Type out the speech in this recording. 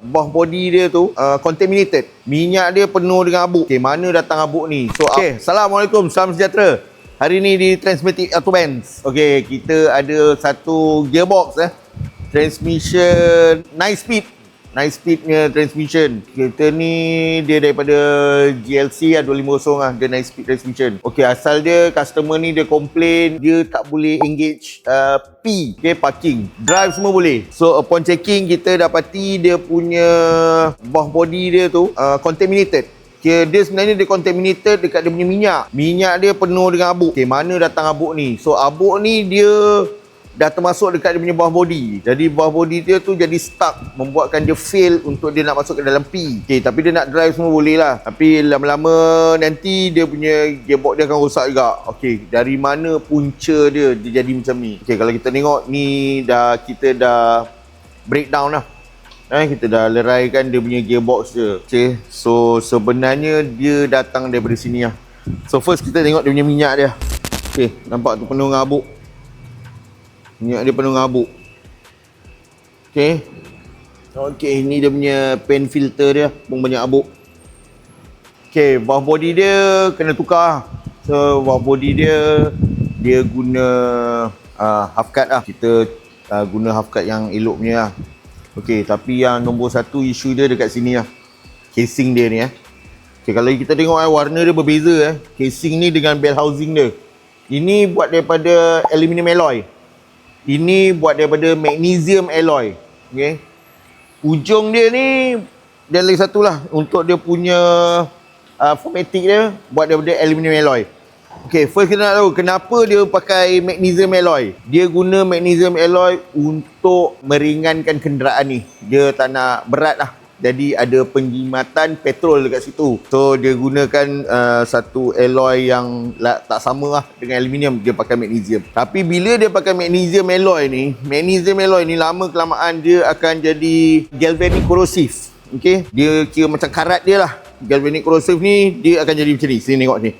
buah body dia tu contaminated. Minyak dia penuh dengan habuk. Okay, mana datang habuk ni? So, Assalamualaikum, salam sejahtera. Hari ni di Transmatic Autobans. Okay, kita ada satu gearbox transmission 9 speednya transmission. Kereta ni dia daripada GLC 250 dia 9 speed transmission. Okey, asal dia customer ni dia complain dia tak boleh engage P, parking. Drive semua boleh. So upon checking kita dapati dia punya buah body dia tu contaminated. Okay, dia sebenarnya dia contaminated dekat dia punya minyak. Minyak dia penuh dengan habuk. Okay, mana datang habuk ni? So habuk ni dia dah termasuk dekat dia punya buah body. Jadi buah body dia tu jadi stuck, membuatkan dia fail untuk dia nak masuk ke dalam P. Okay, tapi dia nak drive semua boleh lah. Tapi lama-lama nanti dia punya gearbox dia akan rosak juga. Okay, dari mana punca dia jadi macam ni? Okay, kalau kita tengok ni kita dah breakdown lah. Kita dah leraikan dia punya gearbox dia. Okay, so sebenarnya dia datang daripada sini lah. So first kita tengok dia punya minyak dia. Okay, nampak tu penuh dengan habuk. Minyak dia penuh dengan habuk. Okay, ni dia punya pen filter dia pun banyak habuk. Okay, buah body dia kena tukar. So buah body dia guna half cut lah. Kita guna half cut yang elok punya lah. Okay, tapi yang nombor satu isu dia dekat sini lah, casing dia ni Okay, kalau kita tengok warna dia berbeza casing ni dengan bell housing dia. Ini buat daripada aluminium alloy. Ini buat daripada magnesium alloy. Okay. Ujung dia ni dan lagi satu lah untuk dia punya formatic dia buat daripada aluminium alloy. Okay, first kita nak tahu kenapa dia pakai magnesium alloy. Dia guna magnesium alloy untuk meringankan kenderaan ni. Dia tak nak berat lah. Jadi ada penjimatan petrol dekat situ. So dia gunakan satu alloy yang tak sama lah dengan aluminium. Dia pakai magnesium. Tapi bila dia pakai magnesium alloy ni lama kelamaan dia akan jadi galvanic corrosive. Okay, dia kira macam karat dia lah. Galvanic corrosive ni dia akan jadi macam ni. Sini tengok ni.